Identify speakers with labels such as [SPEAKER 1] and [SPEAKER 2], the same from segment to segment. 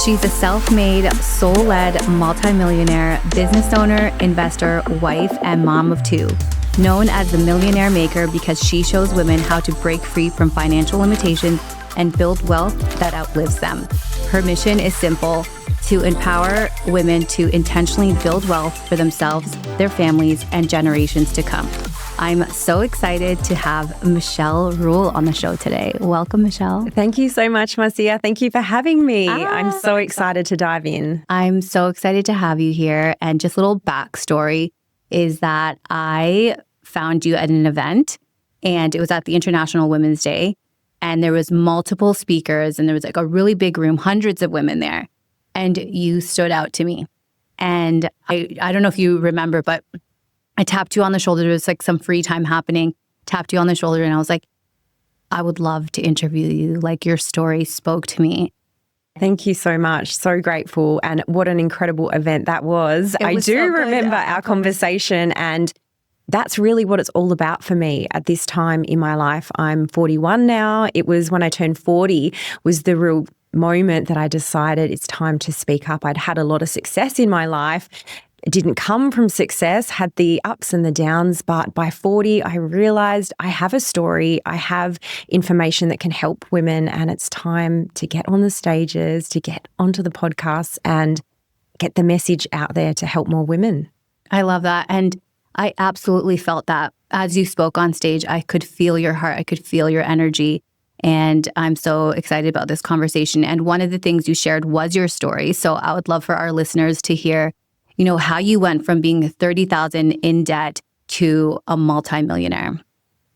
[SPEAKER 1] She's a self-made, soul-led, multi-millionaire, business owner, investor, wife, and mom of two. Known as the Millionaire Maker because she shows women how to break free from financial limitations and build wealth that outlives them. Her mission is simple: to empower women to intentionally build wealth for themselves, their families, and generations to come. I'm so excited to have Michelle Rule on the show today. Welcome, Michelle.
[SPEAKER 2] Thank you so much, Marcia. Thank you for having me. I'm so excited to dive in.
[SPEAKER 1] I'm so excited to have you here. And just a little backstory is that I found you at an event, and it was at the International Women's Day, and there was multiple speakers, and there was like a really big room, hundreds of women there, and you stood out to me. And I don't know if you remember, but I tapped you on the shoulder. There was like some free time happening, tapped you on the shoulder, and I was like, I would love to interview you. Like, your story spoke to me.
[SPEAKER 2] Thank you so much. So grateful. And what an incredible event that was. I do remember our conversation, and that's really what it's all about for me at this time in my life. I'm 41 now. It was when I turned 40 was the real moment that I decided it's time to speak up. I'd had a lot of success in my life. It didn't come from success, had the ups and the downs, but by 40, I realized I have a story, I have information that can help women, and it's time to get on the stages, to get onto the podcasts and get the message out there to help more women.
[SPEAKER 1] I love that. And I absolutely felt that. As you spoke on stage, I could feel your heart, I could feel your energy. And I'm so excited about this conversation. And one of the things you shared was your story. So I would love for our listeners to hear, how you went from being $30,000 in debt to a multimillionaire.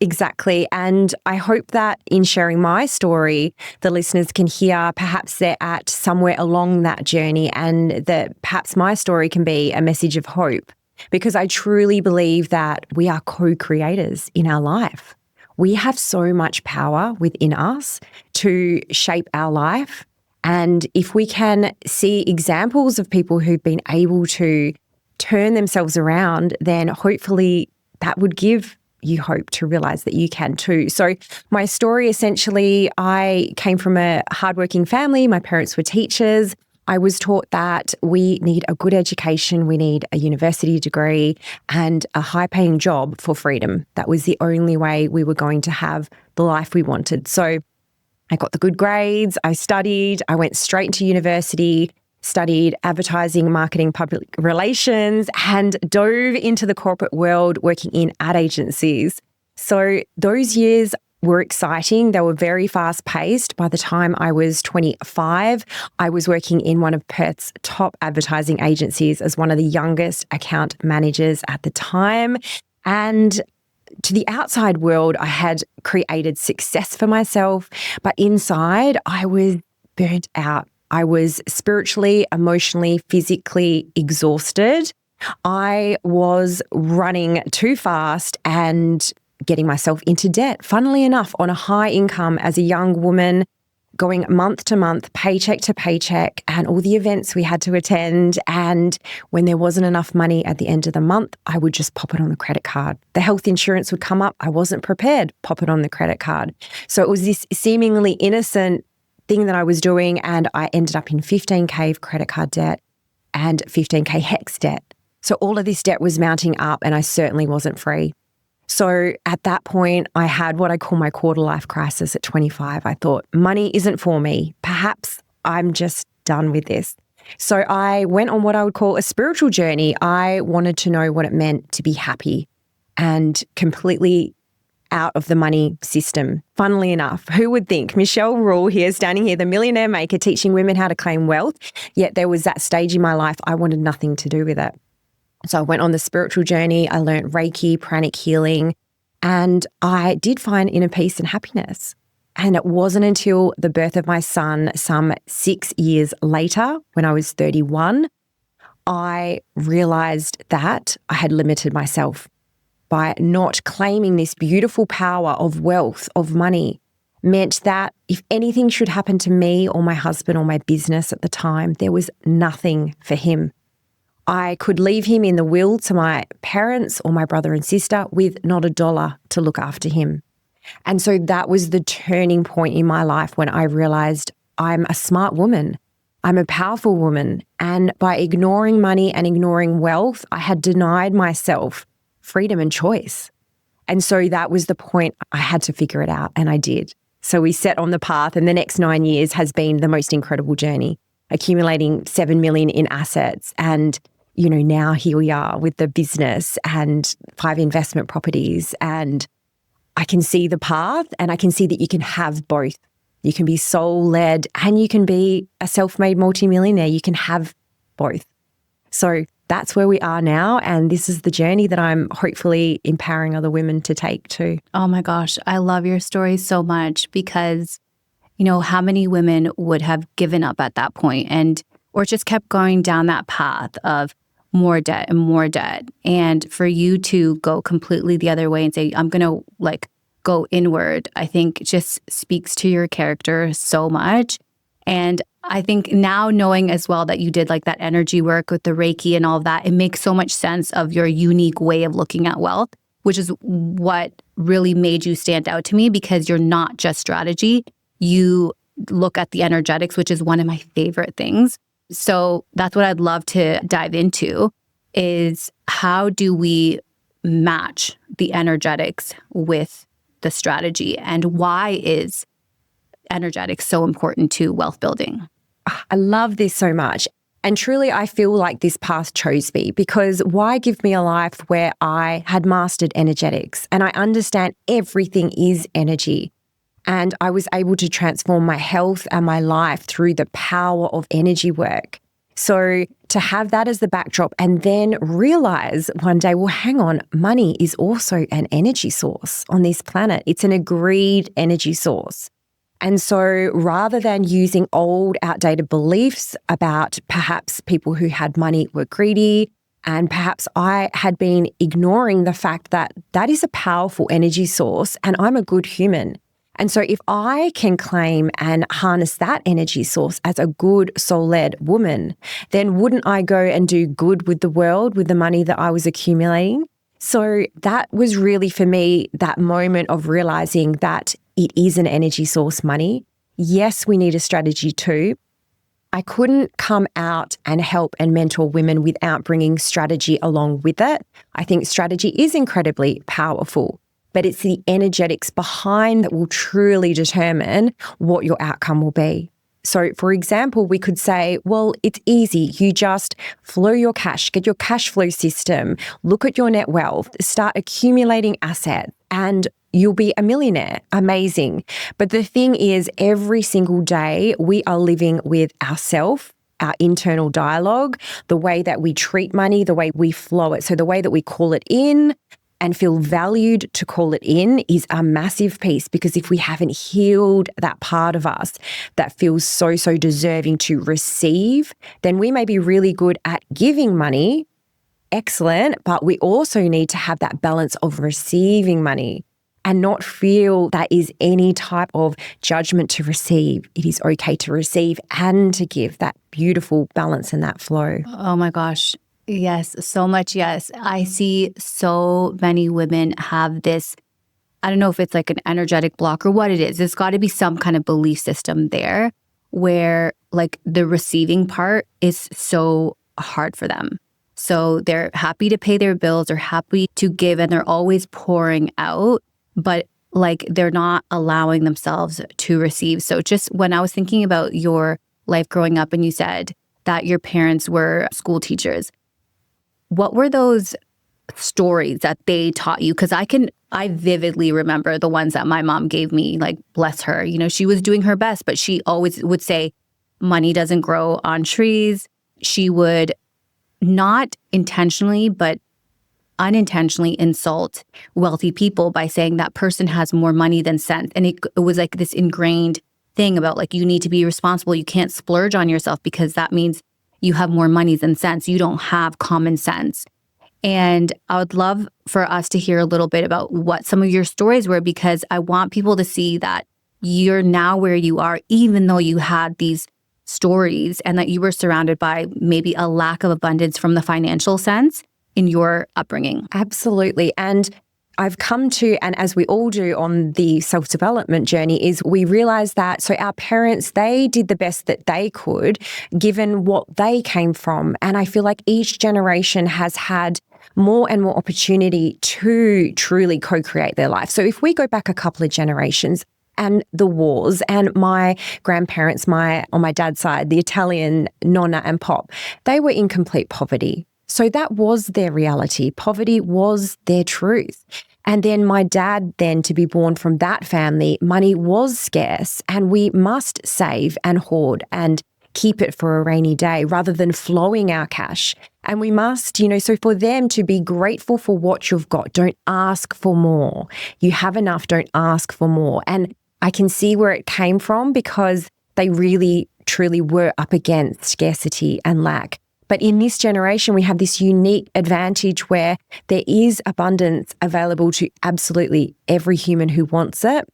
[SPEAKER 2] Exactly. And I hope that in sharing my story, the listeners can hear perhaps they're at somewhere along that journey, and that perhaps my story can be a message of hope, because I truly believe that we are co-creators in our life. We have so much power within us to shape our life. And if we can see examples of people who've been able to turn themselves around, then hopefully that would give you hope to realize that you can too. So my story, essentially, I came from a hardworking family. My parents were teachers. I was taught that we need a good education, we need a university degree and a high-paying job for freedom. That was the only way we were going to have the life we wanted. So I got the good grades, I studied, I went straight into university, studied advertising, marketing, public relations, and dove into the corporate world working in ad agencies. So those years were exciting. They were very fast-paced. By the time I was 25, I was working in one of Perth's top advertising agencies as one of the youngest account managers at the time. And to the outside world, I had created success for myself, but inside I was burnt out. I was spiritually, emotionally, physically exhausted. I was running too fast and getting myself into debt. Funnily enough, on a high income as a young woman, going month to month, paycheck to paycheck, and all the events we had to attend. And when there wasn't enough money at the end of the month, I would just pop it on the credit card. The health insurance would come up. I wasn't prepared. Pop it on the credit card. So it was this seemingly innocent thing that I was doing, and I ended up in 15K of credit card debt and 15K HEX debt. So all of this debt was mounting up, and I certainly wasn't free. So at that point, I had what I call my quarter life crisis at 25. I thought, money isn't for me. Perhaps I'm just done with this. So I went on what I would call a spiritual journey. I wanted to know what it meant to be happy and completely out of the money system. Funnily enough, who would think Michelle Rule here, standing here, the Millionaire Maker, teaching women how to claim wealth, yet there was that stage in my life I wanted nothing to do with it. So I went on the spiritual journey. I learned Reiki, pranic healing, and I did find inner peace and happiness. And it wasn't until the birth of my son, some 6 years later, when I was 31, I realized that I had limited myself by not claiming this beautiful power of wealth, of money. Meant that if anything should happen to me or my husband or my business at the time, there was nothing for him. I could leave him in the will to my parents or my brother and sister with not a dollar to look after him. And so that was the turning point in my life when I realized I'm a smart woman. I'm a powerful woman. And by ignoring money and ignoring wealth, I had denied myself freedom and choice. And so that was the point. I had to figure it out, and I did. So we set on the path, and the next 9 years has been the most incredible journey, accumulating 7 million in assets. And, now here we are with the business and 5 investment properties. And I can see the path, and I can see that you can have both. You can be soul-led and you can be a self-made multimillionaire. You can have both. So that's where we are now. And this is the journey that I'm hopefully empowering other women to take too.
[SPEAKER 1] Oh my gosh, I love your story so much because, how many women would have given up at that point or just kept going down that path of more debt and more debt. And for you to go completely the other way and say, I'm going to go inward, I think just speaks to your character so much. And I think now knowing as well that you did that energy work with the Reiki and all of that, it makes so much sense of your unique way of looking at wealth, which is what really made you stand out to me, because you're not just strategy. You look at the energetics, which is one of my favorite things. So that's what I'd love to dive into is how do we match the energetics with the strategy, and why is energetics so important to wealth building?
[SPEAKER 2] I love this so much. And truly, I feel like this path chose me, because why give me a life where I had mastered energetics and I understand everything is energy, and I was able to transform my health and my life through the power of energy work. So to have that as the backdrop and then realize one day, well, hang on, money is also an energy source on this planet. It's an agreed energy source. And so rather than using old, outdated beliefs about perhaps people who had money were greedy, and perhaps I had been ignoring the fact that that is a powerful energy source and I'm a good human. And so if I can claim and harness that energy source as a good soul-led woman, then wouldn't I go and do good with the world with the money that I was accumulating? So that was really for me that moment of realizing that it is an energy source, money. Yes, we need a strategy too. I couldn't come out and help and mentor women without bringing strategy along with it. I think strategy is incredibly powerful, but it's the energetics behind that will truly determine what your outcome will be. So for example, we could say, well, it's easy. You just flow your cash, get your cash flow system, look at your net wealth, start accumulating assets, and you'll be a millionaire. Amazing. But the thing is, every single day we are living with ourselves, our internal dialogue, the way that we treat money, the way we flow it. So the way that we call it in and feel valued to call it in is a massive piece, because if we haven't healed that part of us that feels so deserving to receive, then we may be really good at giving money, excellent, but we also need to have that balance of receiving money and not feel that is any type of judgment to receive. It is okay to receive and to give, that beautiful balance and that flow.
[SPEAKER 1] Oh my gosh. Yes, so much. Yes. I see so many women have this, I don't know if it's like an energetic block or what it is. There's got to be some kind of belief system there where the receiving part is so hard for them. So they're happy to pay their bills, they're happy to give, and they're always pouring out, but they're not allowing themselves to receive. So just when I was thinking about your life growing up and you said that your parents were school teachers, what were those stories that they taught you? Because I vividly remember the ones that my mom gave me, bless her. She was doing her best, but she always would say, money doesn't grow on trees. She would not intentionally, but unintentionally insult wealthy people by saying that person has more money than sense. And it was this ingrained thing about you need to be responsible. You can't splurge on yourself because that means you have more money than sense. You don't have common sense. And I would love for us to hear a little bit about what some of your stories were, because I want people to see that you're now where you are, even though you had these stories and that you were surrounded by maybe a lack of abundance from the financial sense in your upbringing.
[SPEAKER 2] Absolutely. And I've come to, and as we all do on the self-development journey, is we realize that, so our parents, they did the best that they could given what they came from. And I feel like each generation has had more and more opportunity to truly co-create their life. So if we go back a couple of generations, and the wars, and my grandparents, on my dad's side, the Italian nonna and pop, they were in complete poverty. So that was their reality. Poverty was their truth. And then my dad, then to be born from that family, money was scarce, and we must save and hoard and keep it for a rainy day rather than flowing our cash. And we must, so for them to be grateful for what you've got, don't ask for more. You have enough, don't ask for more. And I can see where it came from because they really, truly were up against scarcity and lack. But in this generation, we have this unique advantage where there is abundance available to absolutely every human who wants it.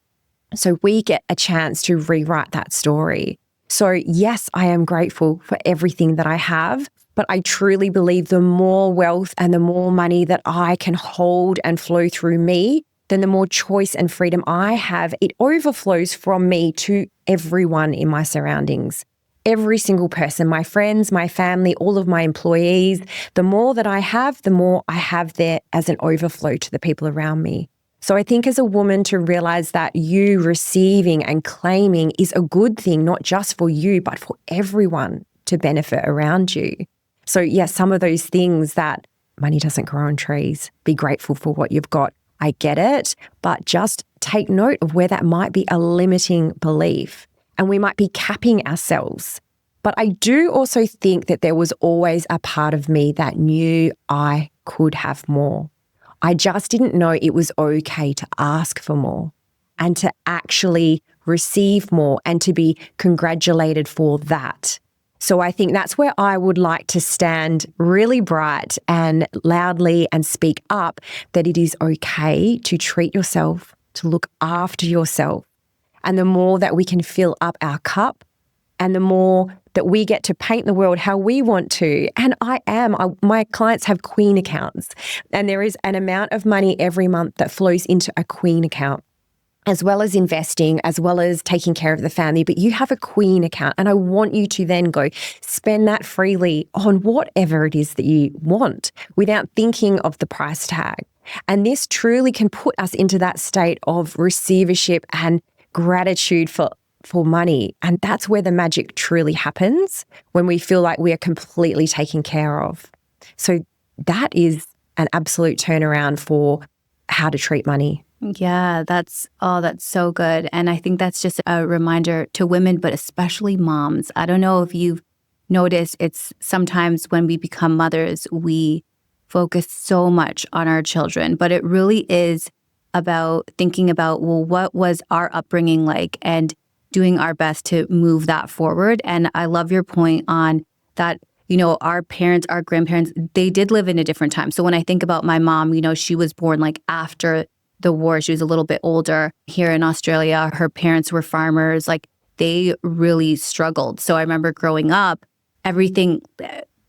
[SPEAKER 2] So we get a chance to rewrite that story. So yes, I am grateful for everything that I have, but I truly believe the more wealth and the more money that I can hold and flow through me, then the more choice and freedom I have, it overflows from me to everyone in my surroundings. Every single person, my friends, my family, all of my employees, the more that I have, the more I have there as an overflow to the people around me. So I think as a woman to realize that you receiving and claiming is a good thing, not just for you, but for everyone to benefit around you. So yes, some of those things that money doesn't grow on trees, be grateful for what you've got. I get it, but just take note of where that might be a limiting belief and we might be capping ourselves. But I do also think that there was always a part of me that knew I could have more. I just didn't know it was okay to ask for more and to actually receive more and to be congratulated for that. So I think that's where I would like to stand really bright and loudly and speak up that it is okay to treat yourself, to look after yourself. And the more that we can fill up our cup and the more that we get to paint the world how we want to. And my clients have queen accounts, and there is an amount of money every month that flows into a queen account, as well as investing, as well as taking care of the family. But you have a queen account, and I want you to then go spend that freely on whatever it is that you want without thinking of the price tag. And this truly can put us into that state of receivership and gratitude for money. And that's where the magic truly happens, when we feel like we are completely taken care of. So that is an absolute turnaround for how to treat money.
[SPEAKER 1] Yeah, that's so good. And I think that's just a reminder to women, but especially moms. I don't know if you've noticed, it's sometimes when we become mothers, we focus so much on our children, but it really is about thinking about, well, what was our upbringing like, and doing our best to move that forward. And I love your point on that, our parents, our grandparents, they did live in a different time. So when I think about my mom, she was born like after the war. She was a little bit older. Here in Australia, her parents were farmers. Like, they really struggled. So I remember growing up, everything,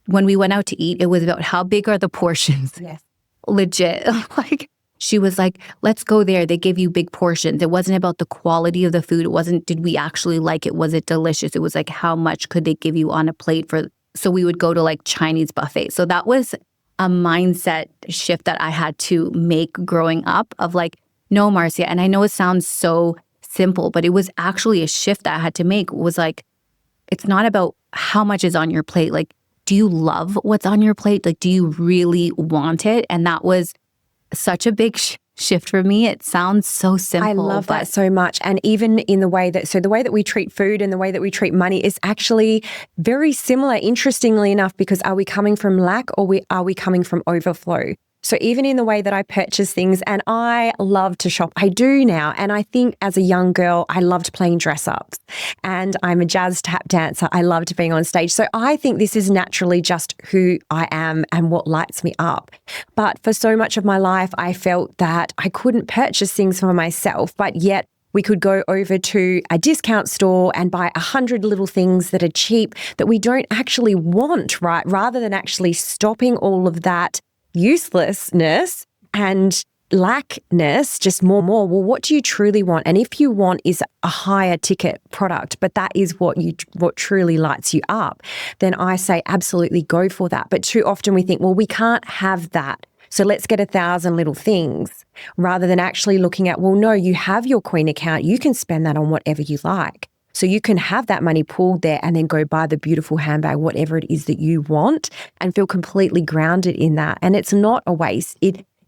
[SPEAKER 1] when we went out to eat, it was about how big are the portions.
[SPEAKER 2] Yes.
[SPEAKER 1] Legit. Like, she was like, let's go there. They give you big portions. It wasn't about the quality of the food. It wasn't, did we actually like it? Was it delicious? It was like, how much could they give you on a plate so we would go to like Chinese buffet. So that was a mindset shift that I had to make growing up of like, no, Marcia. And I know it sounds so simple, but it was actually a shift that I had to make. It was like, it's not about how much is on your plate. Like, do you love what's on your plate? Like, do you really want it? And that was such a big shift for me. It sounds so simple.
[SPEAKER 2] I love that so much. And even in the way that we treat food and the way that we treat money is actually very similar, interestingly enough, because are we coming from lack or are we coming from overflow? So even in the way that I purchase things, and I love to shop, I do now. And I think as a young girl, I loved playing dress ups, and I'm a jazz tap dancer. I loved being on stage. So I think this is naturally just who I am and what lights me up. But for so much of my life, I felt that I couldn't purchase things for myself, but yet we could go over to a discount store and buy 100 little things that are cheap that we don't actually want, right? Rather than actually stopping all of that uselessness and lackness, just more. Well, what do you truly want? And if you want is a higher ticket product, but that is what truly lights you up, then I say absolutely go for that. But too often we think, well, we can't have that, so let's get 1,000 little things, rather than actually looking at, well, no, you have your Queen account. You can spend that on whatever you like. So you can have that money pooled there and then go buy the beautiful handbag, whatever it is that you want, and feel completely grounded in that. And it's not a waste.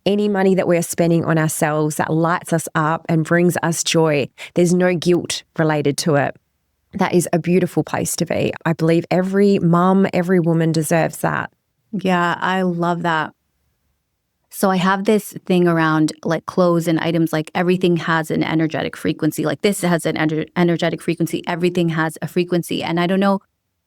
[SPEAKER 2] Any money that we're spending on ourselves that lights us up and brings us joy, there's no guilt related to it. That is a beautiful place to be. I believe every mum, every woman deserves that.
[SPEAKER 1] Yeah, I love that. So I have this thing around like clothes and items, like everything has an energetic frequency. Like this has an energetic frequency. Everything has a frequency. And I don't know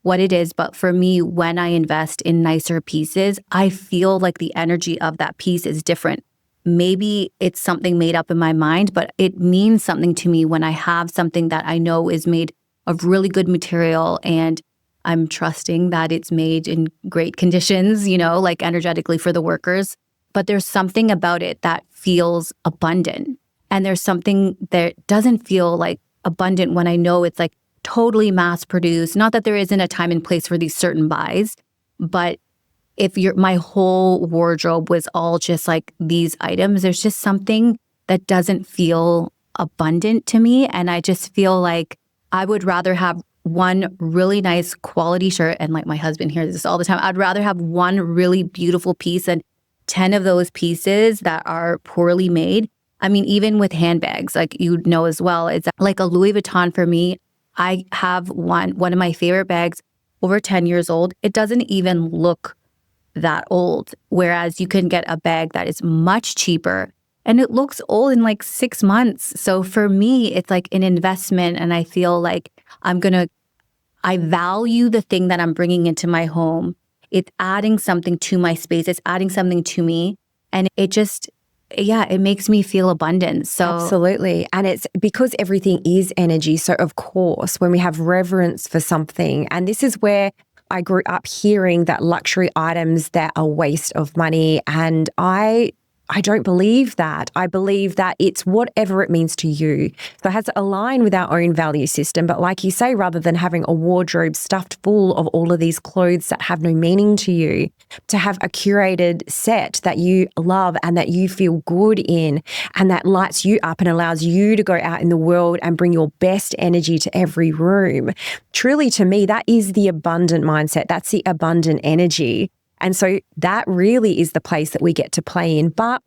[SPEAKER 1] what it is, but for me, when I invest in nicer pieces, I feel like the energy of that piece is different. Maybe it's something made up in my mind, but it means something to me when I have something that I know is made of really good material and I'm trusting that it's made in great conditions, like energetically for the workers. But there's something about it that feels abundant. And there's something that doesn't feel like abundant when I know it's like totally mass produced. Not that there isn't a time and place for these certain buys, but if my whole wardrobe was all just like these items, there's just something that doesn't feel abundant to me. And I just feel like I would rather have one really nice quality shirt. And like my husband hears this all the time. I'd rather have one really beautiful piece and 10 of those pieces that are poorly made. I mean, even with handbags, like you know as well, it's like a Louis Vuitton for me. I have one of my favorite bags, over 10 years old. It doesn't even look that old. Whereas you can get a bag that is much cheaper and it looks old in like 6 months. So for me, it's like an investment. And I feel like I value the thing that I'm bringing into my home. It's adding something to my space. It's adding something to me. And it just, it makes me feel abundant. So
[SPEAKER 2] absolutely. And it's because everything is energy. So of course, when we have reverence for something, and this is where I grew up hearing that luxury items, they're a waste of money. And I don't believe that. I believe that it's whatever it means to you. So it has to align with our own value system. But like you say, rather than having a wardrobe stuffed full of all of these clothes that have no meaning to you, to have a curated set that you love and that you feel good in and that lights you up and allows you to go out in the world and bring your best energy to every room. Truly, to me, that is the abundant mindset. That's the abundant energy. And so that really is the place that we get to play in. But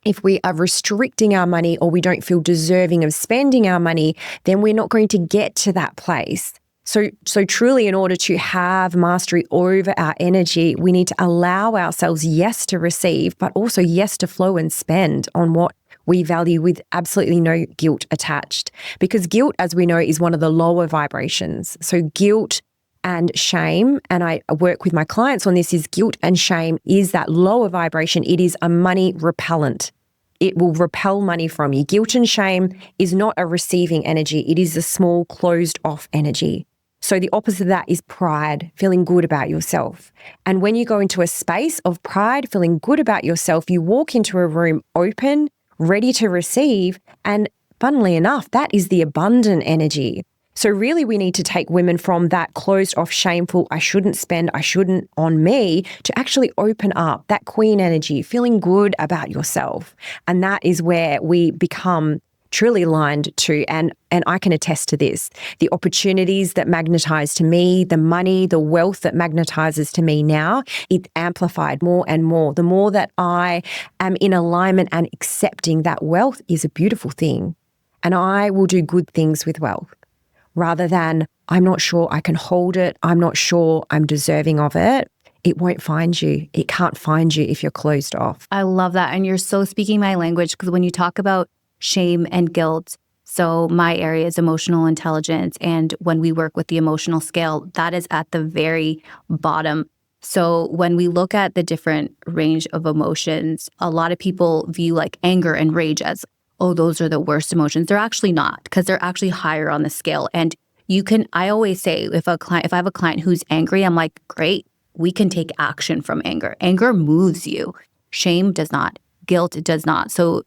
[SPEAKER 2] if we are restricting our money or we don't feel deserving of spending our money, then we're not going to get to that place. So truly, in order to have mastery over our energy, we need to allow ourselves, yes, to receive, but also yes, to flow and spend on what we value with absolutely no guilt attached. Because guilt, as we know, is one of the lower vibrations. So guilt and shame, and I work with my clients on this, is guilt and shame is that lower vibration. It is a money repellent. It will repel money from you. Guilt and shame is not a receiving energy. It is a small, closed off energy. So the opposite of that is pride, feeling good about yourself. And when you go into a space of pride, feeling good about yourself, you walk into a room open, ready to receive. And funnily enough, that is the abundant energy. So really, we need to take women from that closed off, shameful, I shouldn't spend, I shouldn't on me, to actually open up that queen energy, feeling good about yourself. And that is where we become truly aligned to, and I can attest to this, the opportunities that magnetize to me, the money, the wealth that magnetizes to me now, it's amplified more and more. The more that I am in alignment and accepting that wealth is a beautiful thing. And I will do good things with wealth, rather than I'm not sure I can hold it, I'm not sure I'm deserving of it. It won't find you. It can't find you if you're closed off.
[SPEAKER 1] I love that. And you're so speaking my language, because when you talk about shame and guilt, so my area is emotional intelligence. And when we work with the emotional scale, that is at the very bottom. So when we look at the different range of emotions, a lot of people view like anger and rage as, oh, those are the worst emotions. They're actually not, because they're actually higher on the scale. And I always say, if I have a client who's angry, I'm like, great, we can take action from anger. Anger moves you. Shame does not. guilt does not. So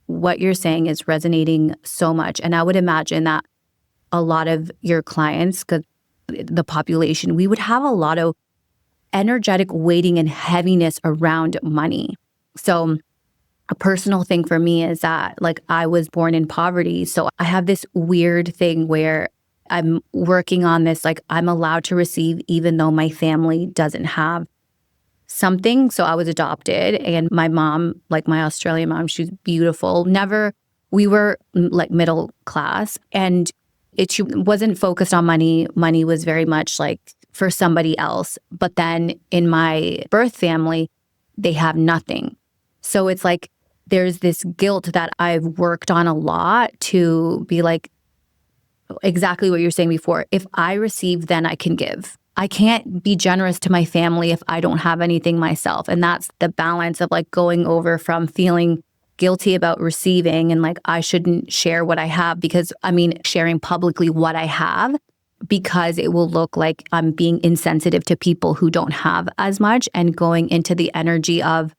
[SPEAKER 1] what you're saying is resonating so much. And I would imagine that a lot of your clients, because the population, we would have a lot of energetic weighting and heaviness around money. So a personal thing for me is that like I was born in poverty. So I have this weird thing where I'm working on this, like I'm allowed to receive even though my family doesn't have something. So I was adopted, and my mom, like my Australian mom, she's beautiful. We were like middle class, and she wasn't focused on money. Money was very much like for somebody else. But then in my birth family, they have nothing. So it's like there's this guilt that I've worked on a lot to be like, exactly what you're saying before. If I receive, then I can give. I can't be generous to my family if I don't have anything myself. And that's the balance of like going over from feeling guilty about receiving and like I shouldn't share what I have because sharing publicly what I have because it will look like I'm being insensitive to people who don't have as much, and going into the energy of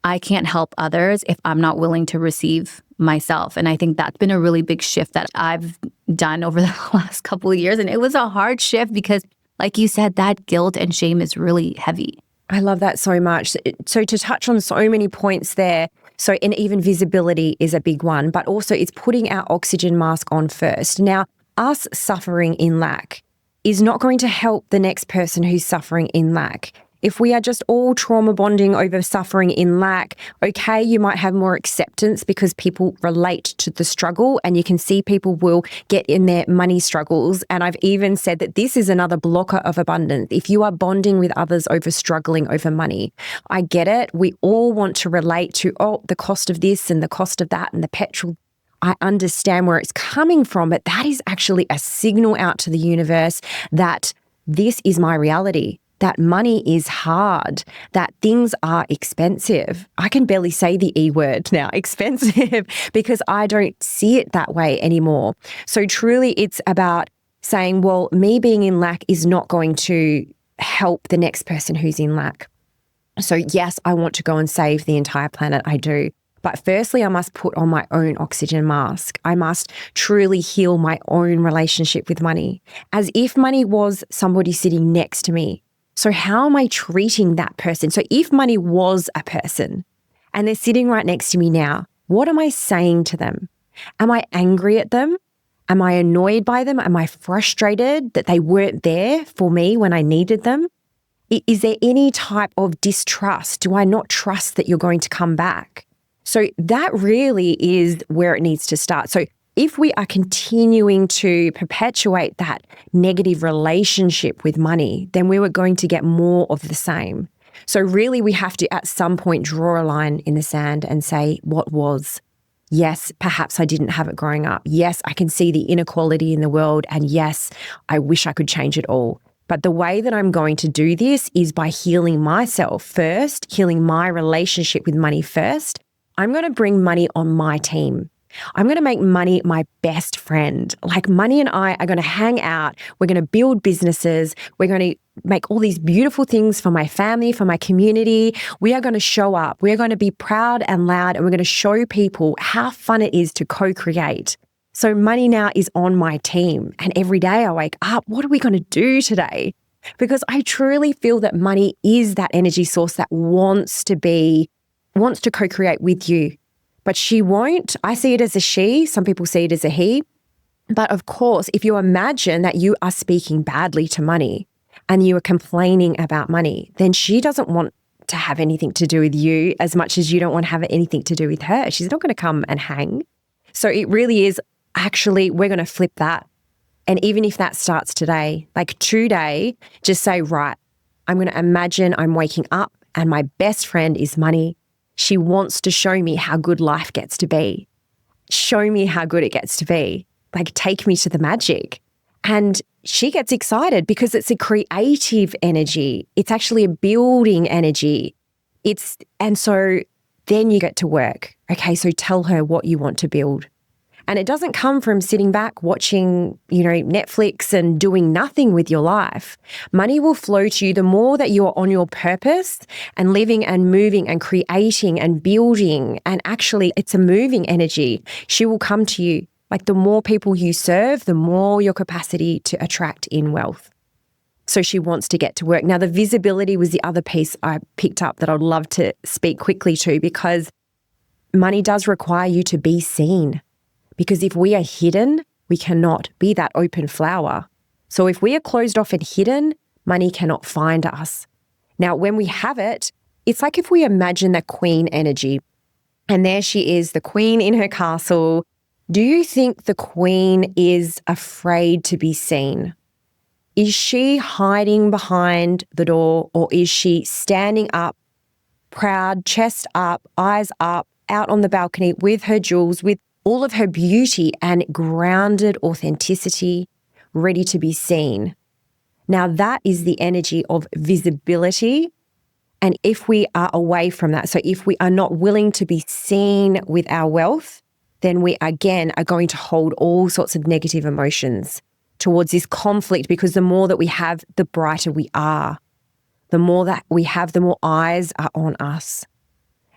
[SPEAKER 1] I can't help others if I'm not willing to receive myself. And I think that's been a really big shift that I've done over the last couple of years. And it was a hard shift because, like you said, that guilt and shame is really heavy.
[SPEAKER 2] I love that so much. So to touch on so many points there, and even visibility is a big one, but also it's putting our oxygen mask on first. Now, us suffering in lack is not going to help the next person who's suffering in lack. If we are just all trauma bonding over suffering in lack, okay, you might have more acceptance because people relate to the struggle, and you can see people will get in their money struggles. And I've even said that this is another blocker of abundance. If you are bonding with others over struggling over money, I get it. We all want to relate to, the cost of this and the cost of that and the petrol. I understand where it's coming from, but that is actually a signal out to the universe that this is my reality. That money is hard, that things are expensive. I can barely say the E word now, expensive, because I don't see it that way anymore. So truly it's about saying, well, me being in lack is not going to help the next person who's in lack. So yes, I want to go and save the entire planet, I do. But firstly, I must put on my own oxygen mask. I must truly heal my own relationship with money, as if money was somebody sitting next to me. So how am I treating that person? So if money was a person and they're sitting right next to me now, what am I saying to them? Am I angry at them? Am I annoyed by them? Am I frustrated that they weren't there for me when I needed them? Is there any type of distrust? Do I not trust that you're going to come back? So that really is where it needs to start. So if we are continuing to perpetuate that negative relationship with money, then we were going to get more of the same. So really we have to at some point draw a line in the sand and say, what was? Yes, perhaps I didn't have it growing up. Yes, I can see the inequality in the world. And yes, I wish I could change it all. But the way that I'm going to do this is by healing myself first, healing my relationship with money first. I'm going to bring money on my team. I'm going to make money my best friend. Like money and I are going to hang out. We're going to build businesses. We're going to make all these beautiful things for my family, for my community. We are going to show up. We're going to be proud and loud, and we're going to show people how fun it is to co-create. So money now is on my team. And every day I wake up, what are we going to do today? Because I truly feel that money is that energy source that wants to co-create with you. But she won't. I see it as a she. Some people see it as a he. But of course, if you imagine that you are speaking badly to money and you are complaining about money, then she doesn't want to have anything to do with you as much as you don't want to have anything to do with her. She's not going to come and hang. So it really is actually, we're going to flip that. And even if that starts today, like today, just say, right, I'm going to imagine I'm waking up and my best friend is money. She wants to show me how good life gets to be. Show me how good it gets to be. Like, take me to the magic. And she gets excited because it's a creative energy. It's actually a building energy. And so then you get to work. Okay, so tell her what you want to build. And it doesn't come from sitting back watching, Netflix and doing nothing with your life. Money will flow to you the more that you're on your purpose and living and moving and creating and building. And actually, it's a moving energy. She will come to you. Like the more people you serve, the more your capacity to attract in wealth. So she wants to get to work. Now, the visibility was the other piece I picked up that I'd love to speak quickly to, because money does require you to be seen. Because if we are hidden, we cannot be that open flower. So if we are closed off and hidden, money cannot find us. Now, when we have it, it's like if we imagine the queen energy, and there she is, the queen in her castle. Do you think the queen is afraid to be seen? Is she hiding behind the door, or is she standing up, proud, chest up, eyes up, out on the balcony with her jewels, with all of her beauty and grounded authenticity, ready to be seen? Now, that is the energy of visibility. And if we are away from that, so if we are not willing to be seen with our wealth, then we again are going to hold all sorts of negative emotions towards this conflict, because the more that we have, the brighter we are. The more that we have, the more eyes are on us.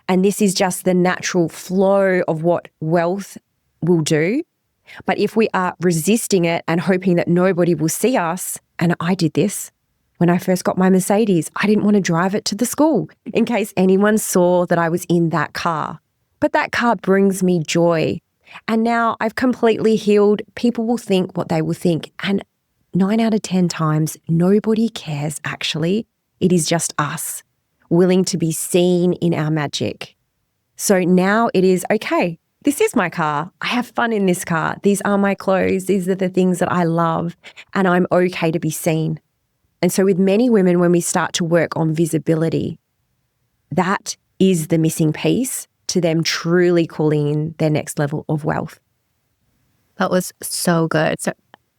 [SPEAKER 2] And this is just the natural flow of what wealth will do. But if we are resisting it and hoping that nobody will see us, and I did this when I first got my Mercedes, I didn't want to drive it to the school in case anyone saw that I was in that car. But that car brings me joy. And now I've completely healed. People will think what they will think. And 9 out of 10 times, nobody cares actually. It is just us willing to be seen in our magic. So now it is, okay, this is my car. I have fun in this car. These are my clothes. These are the things that I love. And I'm okay to be seen. And so with many women, when we start to work on visibility, that is the missing piece to them truly calling in their next level of wealth.
[SPEAKER 1] That was so good.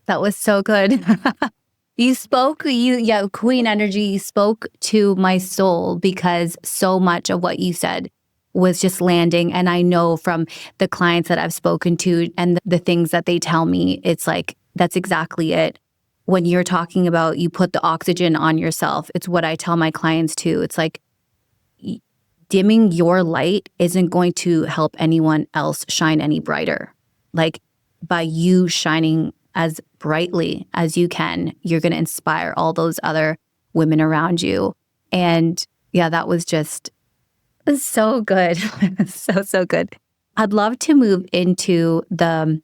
[SPEAKER 1] That was so good. You spoke, queen energy, you spoke to my soul, because so much of what you said was just landing. And I know from the clients that I've spoken to and the things that they tell me, it's like, that's exactly it. When you're talking about you put the oxygen on yourself, it's what I tell my clients too. It's like, dimming your light isn't going to help anyone else shine any brighter. Like, by you shining as brightly as you can, you're going to inspire all those other women around you. And yeah, that was just so good. So good. I'd love to move into the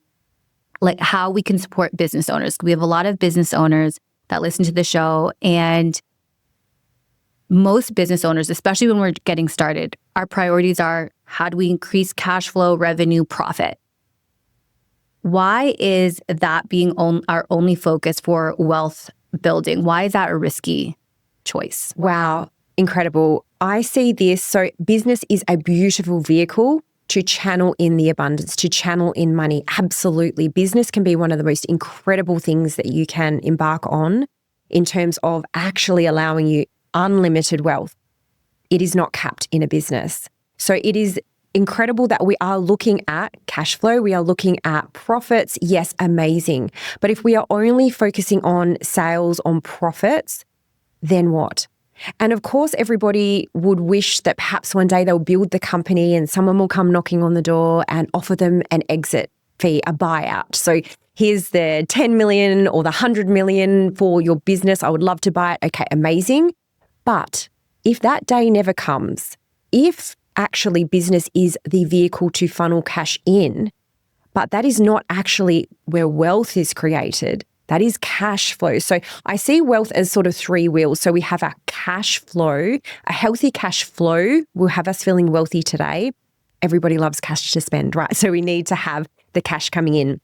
[SPEAKER 1] how we can support business owners. We have a lot of business owners that listen to the show, and most business owners, especially when we're getting started, our priorities are, how do we increase cash flow, revenue, profit? Why is that being our only focus for wealth building? Why is that a risky choice?
[SPEAKER 2] Wow, incredible. I see this. So business is a beautiful vehicle to channel in the abundance, to channel in money. Absolutely. Business can be one of the most incredible things that you can embark on in terms of actually allowing you unlimited wealth. It is not capped in a business. So it is incredible that we are looking at cash flow. We are looking at profits. Yes, amazing. But if we are only focusing on sales, on profits, then what? And of course, everybody would wish that perhaps one day they'll build the company and someone will come knocking on the door and offer them an exit fee, a buyout. So here's the 10 million or the 100 million for your business. I would love to buy it. Okay, amazing. But if that day never comes, if actually business is the vehicle to funnel cash in, but that is not actually where wealth is created, that is cash flow. So I see wealth as sort of 3 wheels. So we have our cash flow, a healthy cash flow will have us feeling wealthy today. Everybody loves cash to spend, right? So we need to have the cash coming in.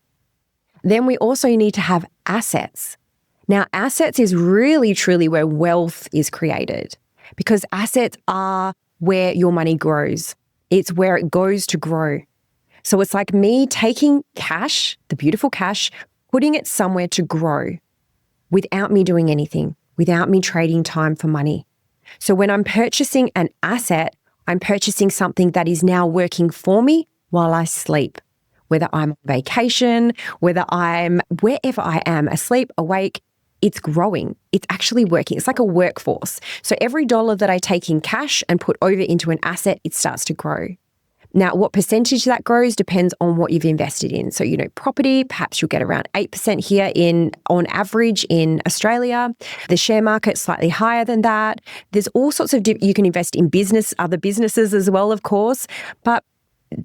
[SPEAKER 2] Then we also need to have assets. Now, assets is really, truly where wealth is created, because assets are where your money grows. It's where it goes to grow. So it's like me taking cash, the beautiful cash, putting it somewhere to grow without me doing anything, without me trading time for money. So when I'm purchasing an asset, I'm purchasing something that is now working for me while I sleep. whether I'm on vacation, whether I'm wherever I am, asleep, awake, it's growing. It's actually working. It's like a workforce. So every dollar that I take in cash and put over into an asset, it starts to grow. Now, what percentage that grows depends on what you've invested in. So, property, perhaps you'll get around 8% here on average in Australia. The share market, slightly higher than that. There's all sorts of, you can invest in other businesses as well, of course. But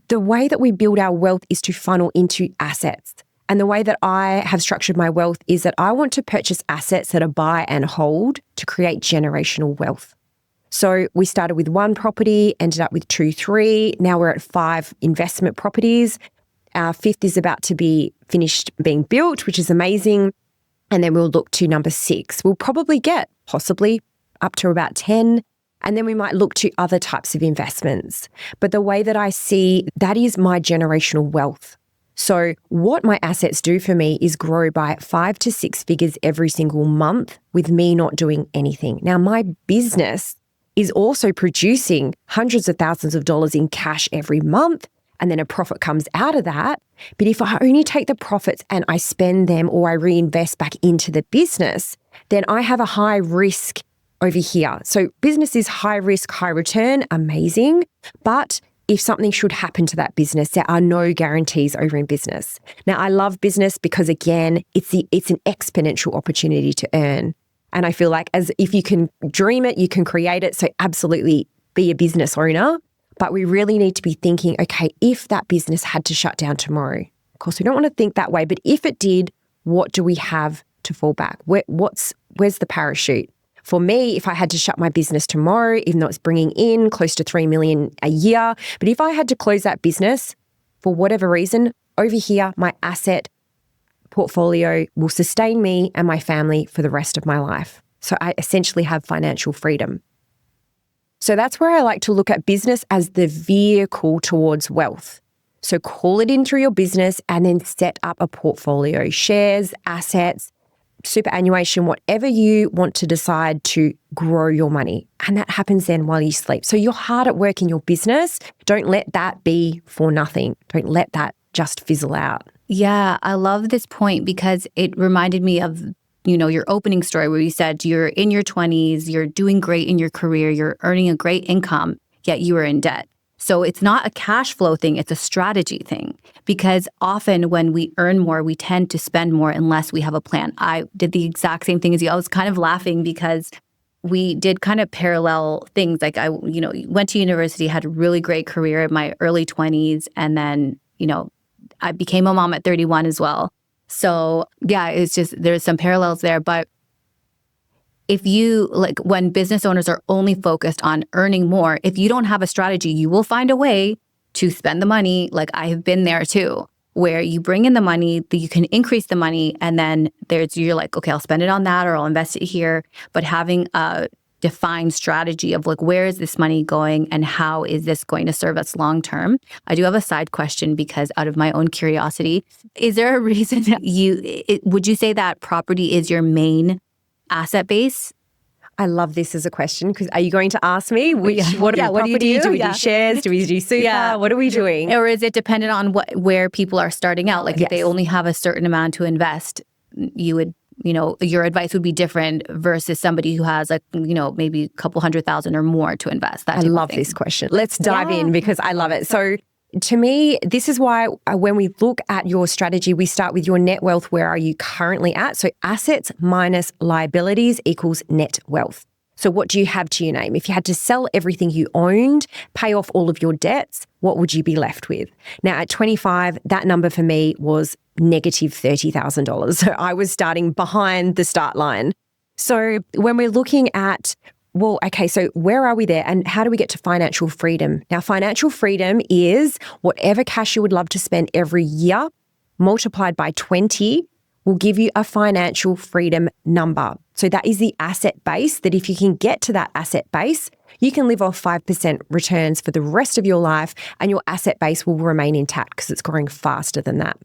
[SPEAKER 2] the way that we build our wealth is to funnel into assets. And the way that I have structured my wealth is that I want to purchase assets that are buy and hold to create generational wealth. So we started with 1 property, ended up with 2, 3. Now we're at 5 investment properties. Our 5th is about to be finished being built, which is amazing. And then we'll look to number 6. We'll probably get possibly up to about 10. And then we might look to other types of investments. But the way that I see that is my generational wealth. So what my assets do for me is grow by 5 to 6 figures every single month with me not doing anything. Now, my business is also producing hundreds of thousands of dollars in cash every month, and then a profit comes out of that. But if I only take the profits and I spend them or I reinvest back into the business, then I have a high risk over here. So business is high risk, high return, amazing. But if something should happen to that business, there are no guarantees over in business. Now, I love business because, again, it's an exponential opportunity to earn. And I feel like as if you can dream it, you can create it. So absolutely be a business owner. But we really need to be thinking, okay, if that business had to shut down tomorrow, of course, we don't want to think that way. But if it did, what do we have to fall back? Where's the parachute? For me, if I had to shut my business tomorrow, even though it's bringing in close to $3 million a year, but if I had to close that business for whatever reason, over here, my asset portfolio will sustain me and my family for the rest of my life. So I essentially have financial freedom. So that's where I like to look at business as the vehicle towards wealth. So call it in through your business and then set up a portfolio, shares, assets, superannuation, whatever you want to decide to grow your money. And that happens then while you sleep. So you're hard at work in your business. Don't let that be for nothing. Don't let that just fizzle out.
[SPEAKER 1] Yeah, I love this point because it reminded me of, your opening story where you said you're in your 20s, you're doing great in your career, you're earning a great income, yet you are in debt. So it's not a cash flow thing, it's a strategy thing. Because often when we earn more, we tend to spend more unless we have a plan. I did the exact same thing as you. I was kind of laughing because we did kind of parallel things. Like I, went to university, had a really great career in my early 20s. And then, I became a mom at 31 as well. So yeah, it's just, there's some parallels there. But if you, when business owners are only focused on earning more, if you don't have a strategy, you will find a way to spend the money. Like I have been there too, where you bring in the money, that you can increase the money, and then you're like, okay, I'll spend it on that or I'll invest it here. But having a defined strategy of where is this money going and how is this going to serve us long term? I do have a side question because out of my own curiosity, is there a reason that would you say that property is your main asset base?
[SPEAKER 2] I love this as a question because are you going to ask me what do you do? Do we do shares? Do we do super? Yeah. What are we doing?
[SPEAKER 1] Or is it dependent on where people are starting out? If they only have a certain amount to invest, you would, your advice would be different versus somebody who has maybe a couple $100,000 or more to invest. I
[SPEAKER 2] love this question. Let's dive in because I love it. So to me, this is why when we look at your strategy, we start with your net wealth. Where are you currently at? So assets minus liabilities equals net wealth. So what do you have to your name? If you had to sell everything you owned, pay off all of your debts, what would you be left with? Now at 25, that number for me was negative $30,000. So I was starting behind the start line. So when we're looking at so where are we there and how do we get to financial freedom? Now, financial freedom is whatever cash you would love to spend every year multiplied by 20 will give you a financial freedom number. So that is the asset base that if you can get to that asset base, you can live off 5% returns for the rest of your life and your asset base will remain intact because it's growing faster than that.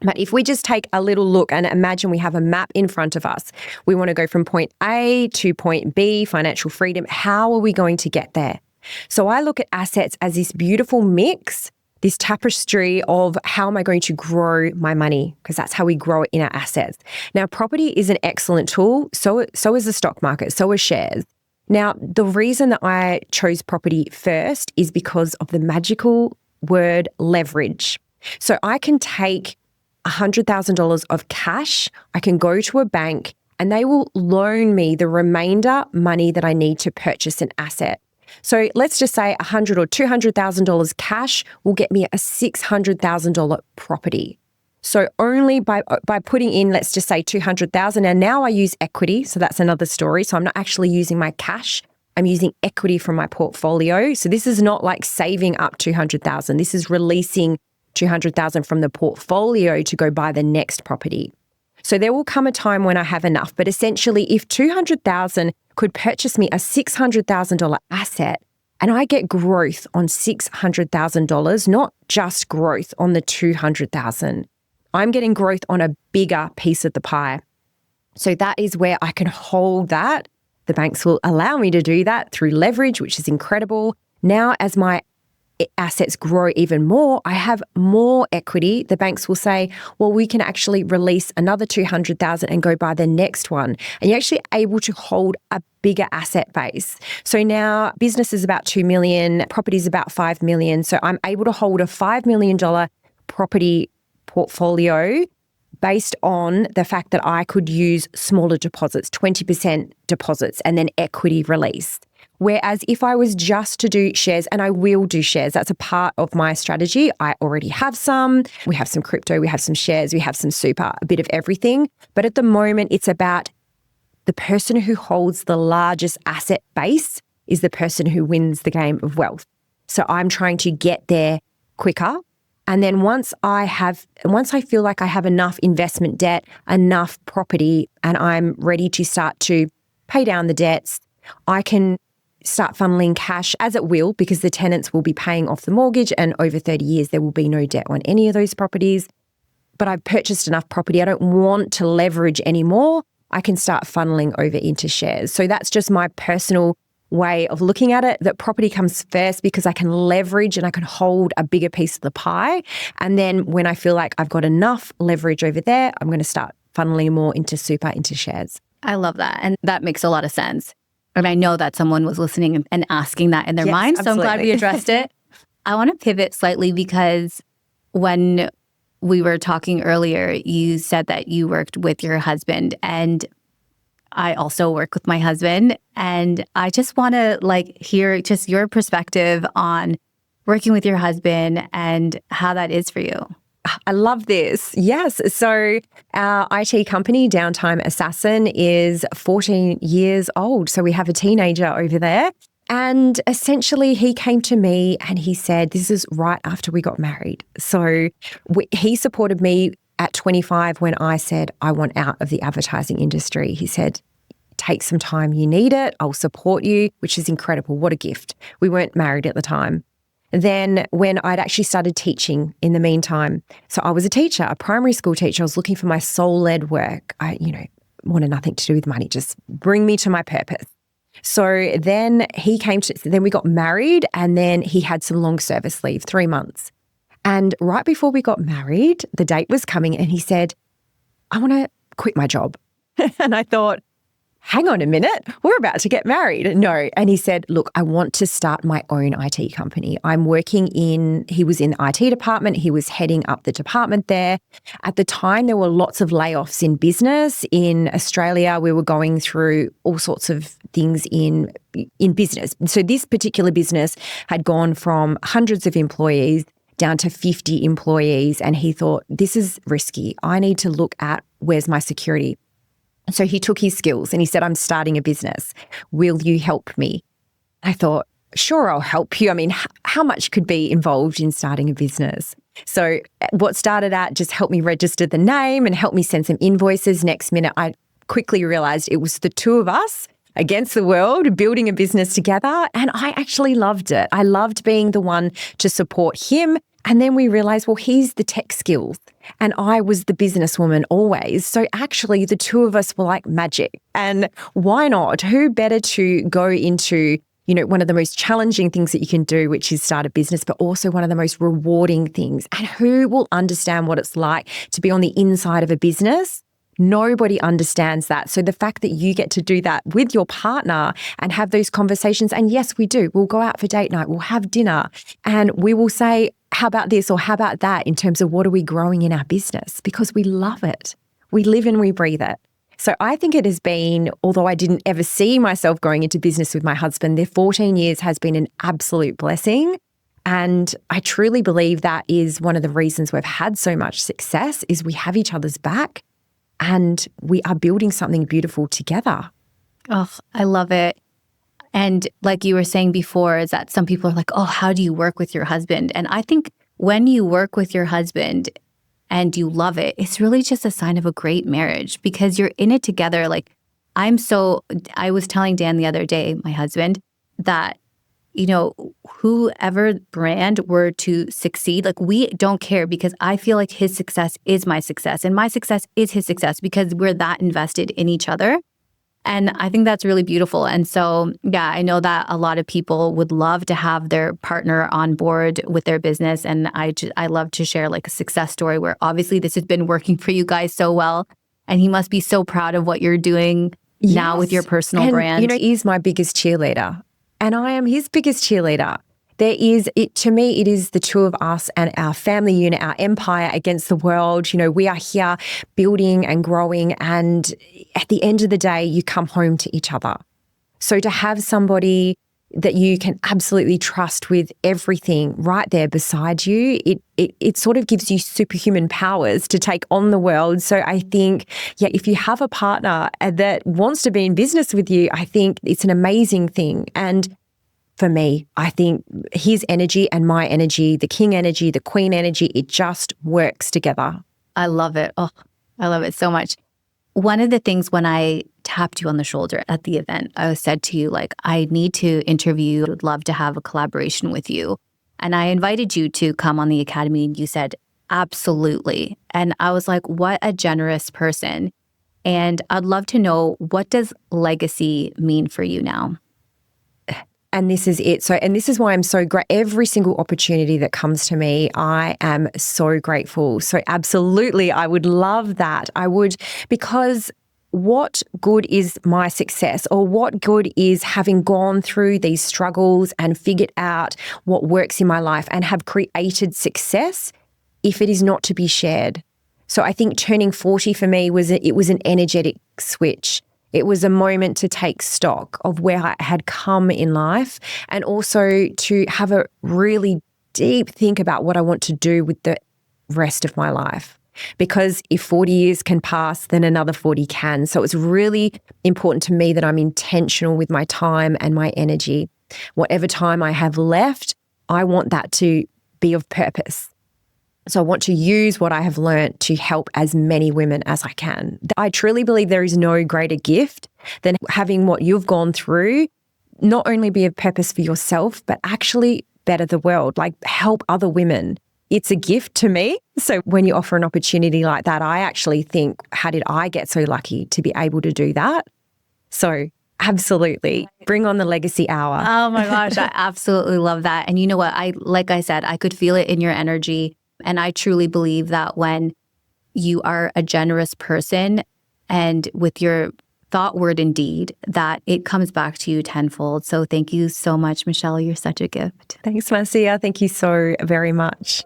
[SPEAKER 2] But if we just take a little look and imagine we have a map in front of us, we want to go from point A to point B, financial freedom. How are we going to get there? So I look at assets as this beautiful mix this tapestry of how am I going to grow my money? Because that's how we grow it in our assets. Now, property is an excellent tool. So is the stock market. So is shares. Now, the reason that I chose property first is because of the magical word leverage. So I can take $100,000 of cash. I can go to a bank and they will loan me the remainder money that I need to purchase an asset. So let's just say $100,000 or $200,000 cash will get me a $600,000 property. So only by putting in, let's just say $200,000, and now I use equity. So that's another story. So I'm not actually using my cash. I'm using equity from my portfolio. So this is not like saving up $200,000. This is releasing $200,000 from the portfolio to go buy the next property. So there will come a time when I have enough. But essentially, if $200,000 could purchase me a $600,000 asset, and I get growth on $600,000, not just growth on the $200,000, I'm getting growth on a bigger piece of the pie. So that is where I can hold that. The banks will allow me to do that through leverage, which is incredible. Now, as my assets grow even more, I have more equity. The banks will say, well, we can actually release another $200,000 and go buy the next one. And you're actually able to hold a bigger asset base. So now business is about $2 million, property is about $5 million. So I'm able to hold a $5 million property portfolio based on the fact that I could use smaller deposits, 20% deposits, and then equity release. Whereas if I was just to do shares, and I will do shares, that's a part of my strategy. I already have some. We have some crypto, we have some shares, we have some super, a bit of everything. But at the moment, it's about the person who holds the largest asset base is the person who wins the game of wealth. So I'm trying to get there quicker. And then once I feel like I have enough investment debt, enough property, and I'm ready to start to pay down the debts, I can start funneling cash as it will, because the tenants will be paying off the mortgage, and over 30 years, there will be no debt on any of those properties. But I've purchased enough property. I don't want to leverage anymore. I can start funneling over into shares. So that's just my personal way of looking at it, that property comes first because I can leverage and I can hold a bigger piece of the pie. And then when I feel like I've got enough leverage over there, I'm going to start funneling more into super, into shares.
[SPEAKER 1] I love that. And that makes a lot of sense. And I know that someone was listening and asking that in their mind. So
[SPEAKER 2] Absolutely.
[SPEAKER 1] I'm glad we addressed it. I want to pivot slightly because when we were talking earlier, you said that you worked with your husband, and I also work with my husband. And I just want to hear just your perspective on working with your husband and how that is for you.
[SPEAKER 2] I love this. Yes. So our IT company, Downtime Assassin, is 14 years old. So we have a teenager over there. And essentially he came to me and he said, this is right after we got married. So he supported me at 25 when I said, I want out of the advertising industry. He said, take some time. You need it. I'll support you, which is incredible. What a gift. We weren't married at the time. Then when I'd actually started teaching in the meantime, so I was a teacher, a primary school teacher. I was looking for my soul-led work. I, wanted nothing to do with money, just bring me to my purpose. So then then we got married, and then he had some long service leave, 3 months. And right before we got married, the date was coming and he said, I want to quit my job. And I thought, hang on a minute, we're about to get married. No. And he said, look, I want to start my own IT company. He was in the IT department. He was heading up the department there. At the time, there were lots of layoffs in business. In Australia, we were going through all sorts of things in business. So this particular business had gone from hundreds of employees down to 50 employees. And he thought, this is risky. I need to look at where's my security. So he took his skills and he said, I'm starting a business. Will you help me? I thought, sure, I'll help you. I mean, how much could be involved in starting a business? So what started out just helped me register the name and helped me send some invoices. Next minute, I quickly realized it was the two of us against the world, building a business together. And I actually loved it. I loved being the one to support him. And then we realized, well, he's the tech skills and I was the businesswoman always. So actually the two of us were like magic. And why not? Who better to go into one of the most challenging things that you can do, which is start a business, but also one of the most rewarding things. And who will understand what it's like to be on the inside of a business? Nobody understands that. So the fact that you get to do that with your partner and have those conversations, and yes, we do. We'll go out for date night, we'll have dinner, and we will say, how about this or how about that in terms of what are we growing in our business? Because we love it. We live and we breathe it. So I think it has been, although I didn't ever see myself going into business with my husband, the 14 years has been an absolute blessing. And I truly believe that is one of the reasons we've had so much success is we have each other's back and we are building something beautiful together.
[SPEAKER 1] Oh, I love it. And like you were saying before, is that some people are like, oh, how do you work with your husband? And I think when you work with your husband and you love it, it's really just a sign of a great marriage because you're in it together. Like I was telling Dan the other day, my husband, that, whoever brand were to succeed, like we don't care because I feel like his success is my success and my success is his success because we're that invested in each other. And I think that's really beautiful. And so, yeah, I know that a lot of people would love to have their partner on board with their business. And I love to share like a success story where obviously this has been working for you guys so well. And he must be so proud of what you're doing now with your personal brand.
[SPEAKER 2] He's my biggest cheerleader and I am his biggest cheerleader. To me, it is the two of us and our family unit, our empire against the world. We are here building and growing. And at the end of the day, you come home to each other. So to have somebody that you can absolutely trust with everything right there beside you, it sort of gives you superhuman powers to take on the world. So I think, if you have a partner that wants to be in business with you, I think it's an amazing thing. And for me, I think his energy and my energy, the king energy, the queen energy, it just works together.
[SPEAKER 1] I love it. Oh, I love it so much. One of the things when I tapped you on the shoulder at the event, I said to you, like, I need to interview you. I would love to have a collaboration with you. And I invited you to come on the Academy and you said, absolutely. And I was like, what a generous person. And I'd love to know, what does legacy mean for you now?
[SPEAKER 2] And this is it. And this is why I'm so great. Every single opportunity that comes to me, I am so grateful. So absolutely, I would love that. I would, because what good is my success, or what good is having gone through these struggles and figured out what works in my life and have created success if it is not to be shared? So I think turning 40 for me was an energetic switch. It was a moment to take stock of where I had come in life and also to have a really deep think about what I want to do with the rest of my life. Because if 40 years can pass, then another 40 can. So it's really important to me that I'm intentional with my time and my energy. Whatever time I have left, I want that to be of purpose. So I want to use what I have learned to help as many women as I can. I truly believe there is no greater gift than having what you've gone through not only be of purpose for yourself, but actually better the world, like help other women. It's a gift to me. So when you offer an opportunity like that, I actually think, how did I get so lucky to be able to do that? So absolutely. Bring on the legacy hour.
[SPEAKER 1] Oh my gosh, I absolutely love that. And you know what? Like I said, I could feel it in your energy. And I truly believe that when you are a generous person and with your thought, word, and deed, that it comes back to you tenfold. So thank you so much, Michelle. You're such a gift.
[SPEAKER 2] Thanks, Marcia. Thank you so very much.